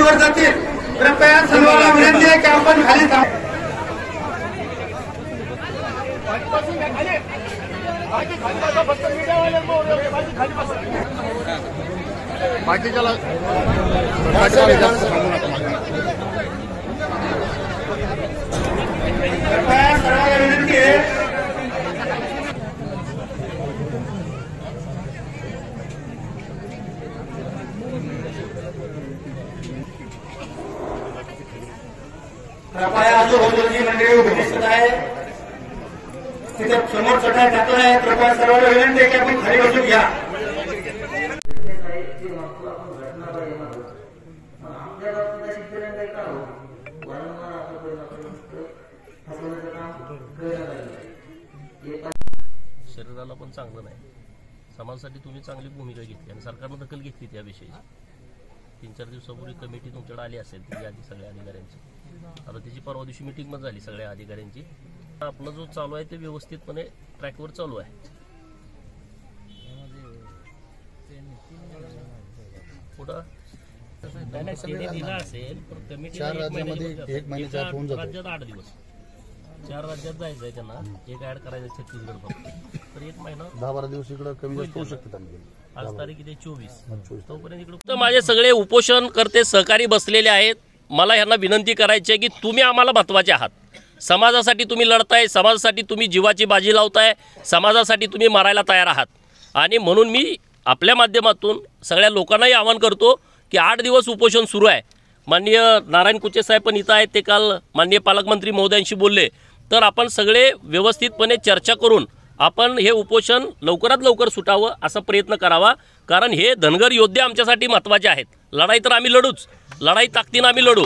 वर जातील. कृपया सर्वांना विनंती आहे की आपण खाली थांबा. बाकीच्याला कृपया सर्वांना विनंती आहे. कृपया आजूबाजूची मंडळी उपस्थित आहे. तिथे समोर चटाई टाकला आहे. कृपया सर्वांना विनंती आहे की आपण खाली बसून घ्या. शरीराला पण चांगलं नाही. समाजासाठी तुम्ही चांगली भूमिका घेतली आणि सरकारनं दखल घेतली त्याविषयी. 3-4 दिवसापूर्वी कमिटी तुमच्याकडे आली असेल ती यादी सगळ्या अधिकाऱ्यांची. आता त्याची परवा दिवशी मीटिंग पण झाली सगळ्या अधिकाऱ्यांची. आपला जो चालू आहे ते व्यवस्थितपणे ट्रॅकवर चालू आहे. पुढं दिला असेल पण कमिटी 4 राज्यामध्ये 1 महिन्याच्या आत होऊन जातो. राज्यात 8 दिवस 4 राज्यात जायचं आहे त्यांना. एक ऍड करायचं छत्तीसगड फक्त. तर 1 महिना 10-12 दिवस इकडे कमी जास्त होऊ शकते. आज तारीख किती 24. तोपर्यंत इकडे माझे सगळे उपोषण करते सहकारी बसलेले आहेत. मला ह्यांना विनंती करायची आहे की तुम्ही आम्हाला महत्त्वाचे आहात. समाजासाठी तुम्ही लढताय, समाजासाठी तुम्ही जीवाची बाजी लावताय, समाजासाठी तुम्ही मरायला तयार आहात. आणि म्हणून मी आपल्या माध्यमातून सगळ्या लोकांनाही आवाहन करतो की 8 दिवस उपोषण सुरू आहे. माननीय नारायण कुचे साहेब पण इथं आहेत. ते काल माननीय पालकमंत्री महोदयांशी बोलले. तर आपण सगळे व्यवस्थितपणे चर्चा करून आपण हे उपोषण लवकरात लवकर सुटावं असा प्रयत्न करावा. कारण हे धनगर योद्धे आमच्यासाठी महत्त्वाचे आहेत. लढाई तर आम्ही लढूच, लढाई ताकदीनं आम्ही लढू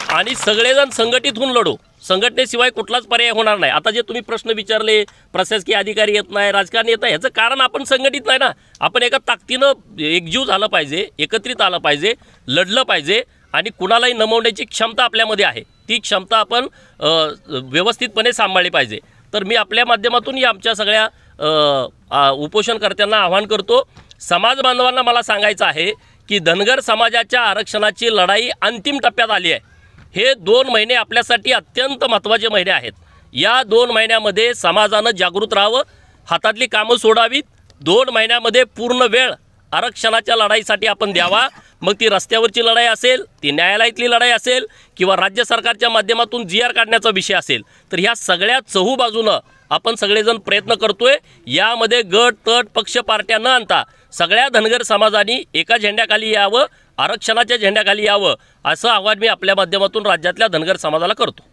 आणि सगळेजण संघटित होऊन लढू. संघटनेशिवाय कुठलाच पर्याय होणार नाही. आता जे तुम्ही प्रश्न विचारले, प्रशासकीय अधिकारी येत नाही, राजकारणी येत नाही, ह्याचं कारण आपण संघटित नाही ना. आपण एका ताकदीनं एकजीव झालं पाहिजे, एकत्रित आलं पाहिजे, लढलं पाहिजे आणि कुणालाही नमवण्याची क्षमता आपल्यामध्ये आहे. ती क्षमता आपण व्यवस्थितपणे सांभाळली पाहिजे. तर मी आपल्या माध्यमातून या आमच्या सगळ्या उपोषणकर्त्यांना आवाहन करतो. समाज बांधवांना मला सांगायचं आहे की धनगर समाजाच्या आरक्षणाची लढाई अंतिम टप्प्यात आली आहे. हे 2 महिने आपल्यासाठी अत्यंत महत्त्वाचे महिने आहेत. या 2 महिन्यामध्ये समाजानं जागृत राहावं, हातातली कामं सोडावीत. 2 महिन्यामध्ये पूर्ण वेळ आरक्षणाच्या लढाईसाठी आपण द्यावा. मग ती रस्त्यावरची लढाई असेल, ती न्यायालयातली लढाई असेल किंवा राज्य सरकारच्या माध्यमातून GR काढण्याचा विषय असेल. तर ह्या सगळ्या चहूबाजूनं आपण सगळेजण प्रयत्न करतोय. यामध्ये गट तट पक्ष पार्ट्या न आणता सगळ्या धनगर समाजाने एका झेंड्याखाली यावं, आरक्षणाच्या झेंड्याखाली यावं असं आवाहन मी आपल्या माध्यमातून राज्यातल्या धनगर समाजाला करतो.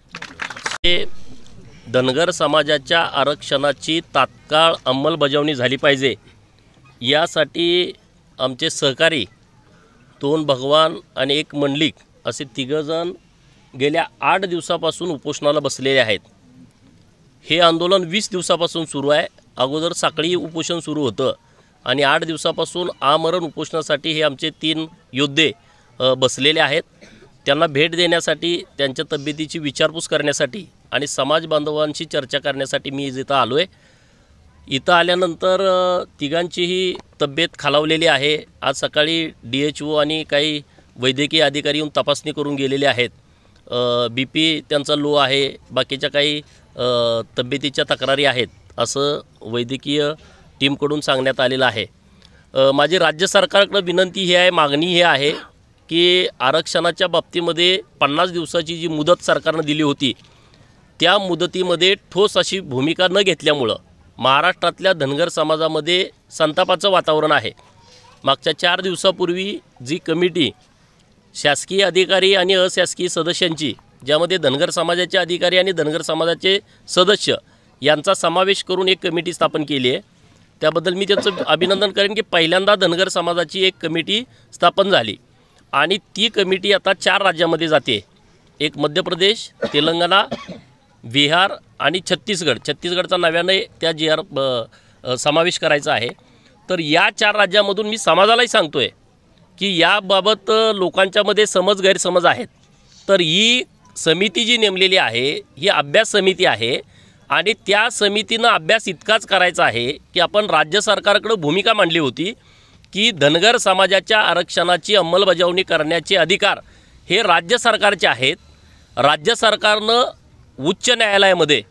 धनगर समाजाच्या आरक्षणाची तात्काळ अंमलबजावणी झाली पाहिजे. यासाठी आमचे सहकारी 2 भगवान आणि 1 मंडलिक असे 3 जण गेल्या 8 दिवसापासून उपोषणाला बसलेले आहेत. हे आंदोलन 20 दिवसापासून सुरू आहे. अगोदर साखळी उपोषण सुरू होतं आणि 8 दिवसापासून आमरण उपोषणासाठी हे आमचे 3 योद्धे बसलेले आहेत. त्यांना भेट देण्यासाठी, त्यांच्या तब्येतीची विचारपूस करण्यासाठी आणि समाज बांधवांशी चर्चा करण्यासाठी मी इथं आलो आहे. इथं आल्यानंतर तिघांचीही तब्येत खालावलेली आहे. आज सकाळी DHO आणि काही वैद्यकीय अधिकारी येऊन तपासणी करून गेलेले आहेत. BP त्यांचा लो आहे, बाकीच्या काही तब्येतीच्या तक्रारी आहेत असं वैद्यकीय टीमकडून सांगण्यात आलेलं आहे. माझी राज्य सरकारकडे विनंती ही आहे, मागणी ही आहे की आरक्षणाच्या बाबतीमध्ये 50 दिवसाची जी मुदत सरकारनं दिली होती त्या मुदतीमध्ये ठोस अशी भूमिका न घेतल्यामुळं महाराष्ट्रातल्या धनगर समाजामध्ये संतापाचं वातावरण आहे. मागच्या 4 दिवसापूर्वी जी कमिटी शासकीय अधिकारी आणि अशासकीय सदस्यांची, ज्यामध्ये धनगर समाजाचे अधिकारी आणि धनगर समाजाचे सदस्य यांचा समावेश करून एक कमिटी स्थापन केली आहे, त्याबद्दल मी त्याचं अभिनंदन करेन की पहिल्यांदा धनगर समाजाची एक कमिटी स्थापन झाली आणि ती कमिटी आता 4 राज्यामध्ये जाते. एक मध्य प्रदेश, तेलंगणा, बिहार आणि छत्तीसगड. छत्तीसगडचा नव्याने त्या GR समावेश करायचा आहे. तर या 4 राज्यामधून मी समाजालाही सांगतो आहे की याबाबत लोकांच्यामध्ये गैरसमज आहेत. तर ही समिती जी नेमलेली आहे ही अभ्यास समिती आहे आणि त्या समितीनं अभ्यास इतकाच करायचा आहे की आपण राज्य सरकारकडे भूमिका मांडली होती की धनगर समाजाच्या आरक्षणाची अंमलबजावणी करण्याचे अधिकार हे राज्य सरकारचे आहेत. राज्य सरकारनं उच्च न्यायालयामध्ये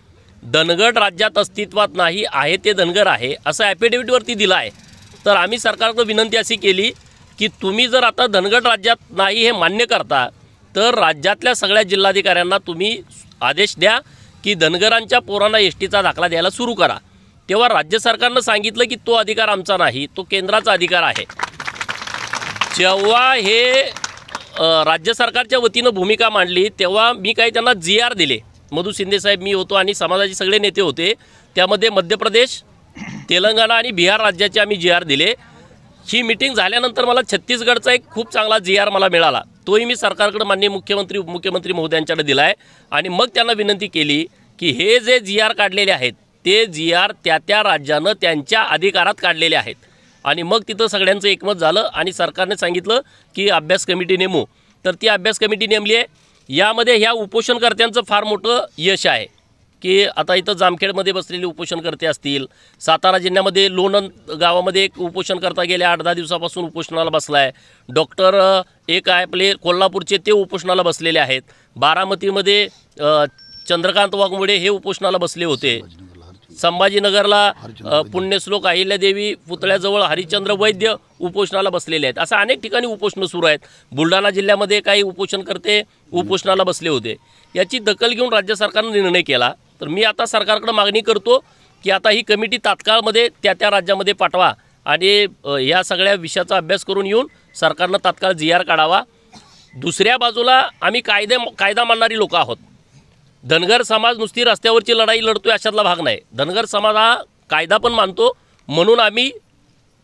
धनगर राज्यात अस्तित्वात नाही आहे ते धनगर आहे असं ॲफिडेव्हिटवरती दिलं आहे. तर आम्ही सरकारनं विनंती अशी केली की तुम्ही जर आता धनगर राज्यात नाही हे मान्य करता तर राज्यातल्या सगळ्या जिल्हाधिकाऱ्यांना तुम्ही आदेश द्या की धनगरांच्या पोरांना एसटीचा दाखला द्यायला सुरू करा. तेव्हा राज्य सरकारनं सांगितलं की तो अधिकार आमचा नाही, तो केंद्राचा अधिकार आहे. जेव्हा हे राज्य सरकारच्या वतीनं भूमिका मांडली तेव्हा मी काही त्यांना GR दिले. मधु शिंदे साहेब, मी होतो आणि समाजाचे सगळे नेते होते. त्यामध्ये मध्य प्रदेश, तेलंगणा आणि बिहार राज्याचे आम्ही GR दिले. ही मीटिंग झाल्यानंतर मला छत्तीसगडचा एक खूप चांगला GR मला मिळाला. तोही मी सरकारकडे माननीय मुख्यमंत्री उपमुख्यमंत्री महोदयांच्याकडे दिला आहे आणि मग त्यांना विनंती केली की हे जे GR काढलेले आहेत ते GR त्या राज्यानं त्यांच्या अधिकारात काढलेले आहेत. आणि मग तिथं सगळ्यांचं एकमत झालं आणि सरकारने सांगितलं की अभ्यास कमिटी नेमू. तर ती अभ्यास कमिटी नेमली आहे. यामध्ये ह्या उपोषणकर्त्यांचं फार मोठं यश आहे की आता इथं जामखेडमध्ये बसलेले उपोषणकर्ते असतील, सातारा जिल्ह्यामध्ये लोणंद गावामध्ये एक उपोषणकर्ता गेल्या 8-10 दिवसापासून उपोषणाला बसला आहे. डॉक्टर एक आहे आपले कोल्हापूरचे, ते उपोषणाला बसलेले आहेत. बारामतीमध्ये चंद्रकांत वाघमोडे हे उपोषणाला बसले होते. संभाजीनगरला पुण्यश्लोक अहिल्यादेवी पुतळ्याजवळ हरिश्चंद्र वैद्य उपोषणाला बसलेले आहेत. असं अनेक ठिकाणी उपोषणं सुरू आहेत. बुलढाणा जिल्ह्यामध्ये काही उपोषणकर्ते उपोषणाला बसले होते. याची दखल घेऊन राज्य सरकारनं निर्णय केला. तर मी आता सरकारकडे मागणी करतो की आता ही कमिटी तात्काळमध्ये त्या राज्यामध्ये पाठवा आणि या सगळ्या विषयाचा अभ्यास करून येऊन सरकारनं तात्काळ GR काढावा. दुसऱ्या बाजूला आम्ही कायदा मानणारी लोक आहोत. धनगर समाज नुसती रस्त्यावरची लढाई लढतोय अशातला भाग नाही. धनगर समाज हा कायदा पण मानतो. म्हणून आम्ही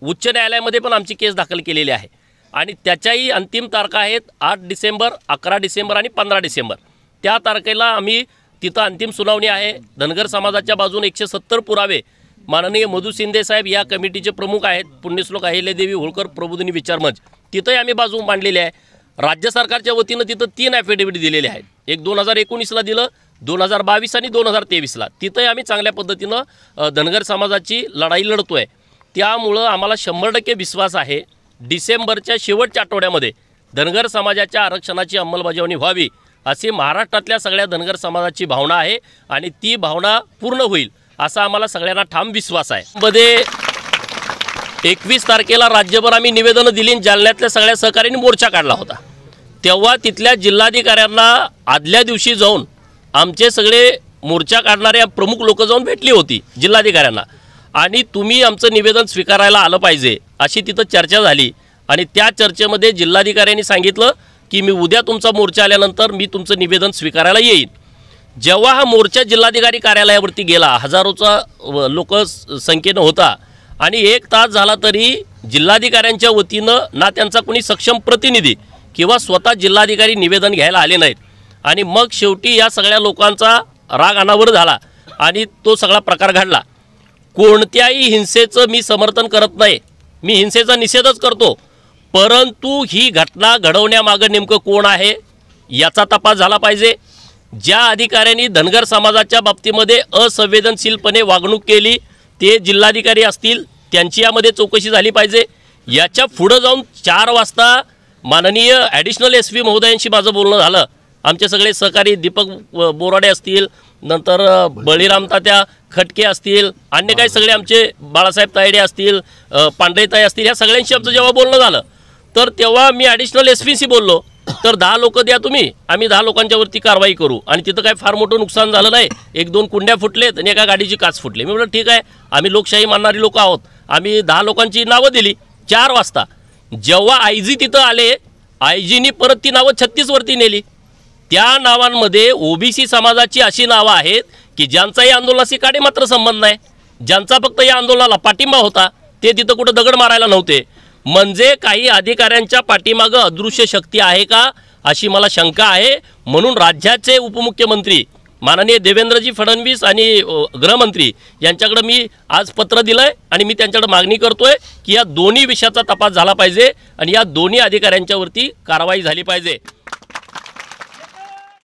उच्च न्यायालयामध्ये पण आमची केस दाखल केलेली आहे आणि त्याच्याही अंतिम तारखा आहेत 8 डिसेंबर, 11 डिसेंबर आणि 15 डिसेंबर. त्या तारखेला आम्ही तिथं अंतिम सुनावणी आहे. धनगर समाजाच्या बाजूने 170 पुरावे माननीय मधु शिंदे साहेब या कमिटीचे प्रमुख आहेत. पुण्यश्लोक अहिल्यादेवी होळकर प्रबोधिनी विचारमंच, तिथंही आम्ही बाजू मांडलेली आहे. राज्य सरकारच्या वतीनं तिथं 3 ॲफिडेव्हिट दिलेले आहेत. एक 2019ला दिलं, 2022 आणि 2023ला. तिथंही आम्ही चांगल्या पद्धतीनं धनगर समाजाची लढाई लढतो आहे. त्यामुळं आम्हाला 100% विश्वास आहे डिसेंबरच्या शेवटच्या आठवड्यामध्ये धनगर समाजाच्या आरक्षणाची अंमलबजावणी व्हावी अशी महाराष्ट्रातल्या सगळ्या धनगर समाजाची भावना आहे आणि ती भावना पूर्ण होईल असा आम्हाला सगळ्यांना ठाम विश्वास आहे. मध्ये 21 तारखेला राज्यभर आम्ही निवेदनं दिली. जालन्यातल्या सगळ्या सहकाऱ्यांनी मोर्चा काढला होता. तेव्हा तिथल्या जिल्हाधिकाऱ्यांना आदल्या दिवशी जाऊन आमचे सगळे मोर्चा काढणारे प्रमुख लोक जाऊन भेटली होती जिल्हाधिकाऱ्यांना आणि तुम्ही आमचं निवेदन स्वीकारायला आलं पाहिजे अशी तिथं चर्चा झाली. आणि त्या चर्चेमध्ये जिल्हाधिकाऱ्यांनी सांगितलं की मी उद्या तुमचा मोर्चा आल्यानंतर मी तुमचं निवेदन स्वीकारायला येईन. जेव्हा हा मोर्चा जिल्हाधिकारी कार्यालयावरती गेला, हजारोचा लोक संख्येनं होता आणि 1 तास झाला तरी जिल्हाधिकाऱ्यांच्या वतीनं ना त्यांचा कोणी सक्षम प्रतिनिधी किंवा स्वतः जिल्हाधिकारी निवेदन घ्यायला आले नाहीत. आणि मग शेवटी या सगळ्या लोकांचा राग अनावर झाला आणि तो सगळा प्रकार घडला. कोणत्याही हिंसेचं मी समर्थन करत नाही, मी हिंसेचा निषेधच करतो. परंतु ही घटना घडवण्यामागं नेमकं कोण आहे याचा तपास झाला पाहिजे. ज्या अधिकाऱ्यांनी धनगर समाजाच्या बाबतीमध्ये असंवेदनशीलपणे वागणूक केली ते जिल्हाधिकारी असतील, त्यांची यामध्ये चौकशी झाली पाहिजे. याच्या पुढं जाऊन 4 वाजता माननीय ॲडिशनल SP महोदयांशी माझं बोलणं झालं. आमचे सगळे सहकारी दीपक बोराडे असतील, नंतर बळीराम तात्या खटके असतील, अन्य काही सगळे आमचे बाळासाहेब तायडे असतील, पांढरेताई असतील, ह्या सगळ्यांशी आमचं जेव्हा बोलणं झालं तर तेव्हा मी ॲडिशनल SPशी बोललो. तर 10 लोक द्या तुम्ही, आम्ही 10 लोकांच्यावरती कारवाई करू. आणि तिथं काय फार मोठं नुकसान झालं नाही. 1-2 कुंड्या फुटलेत आणि एका गाडीची काच फुटली. मी म्हटलं ठीक आहे, आम्ही लोकशाही मानणारी लोक आहोत. आम्ही 10 लोकांची नावं दिली. 4 वाजता जेव्हा IG तिथं आले, IGनी परत ती नावं 36 वरती नेली. त्या नावांमध्ये OBC समाजाची अशी नावं आहेत की ज्यांचा या आंदोलनाशी काडी मात्र संबंध नाही, ज्यांचा फक्त या आंदोलनाला पाठिंबा होता, ते तिथं कुठं दगड मारायला नव्हते. म्हणजे काही अधिकाऱ्यांच्या पाठीमागं अदृश्य शक्ती आहे का अशी मला शंका आहे. म्हणून राज्याचे उपमुख्यमंत्री माननीय देवेंद्रजी फडणवीस आणि गृहमंत्री यांच्याकडे मी आज पत्र दिलं आहे आणि मी त्यांच्याकडे मागणी करतोय की या दोन्ही विषयाचा तपास झाला पाहिजे आणि या दोन्ही अधिकाऱ्यांच्यावरती कारवाई झाली पाहिजे.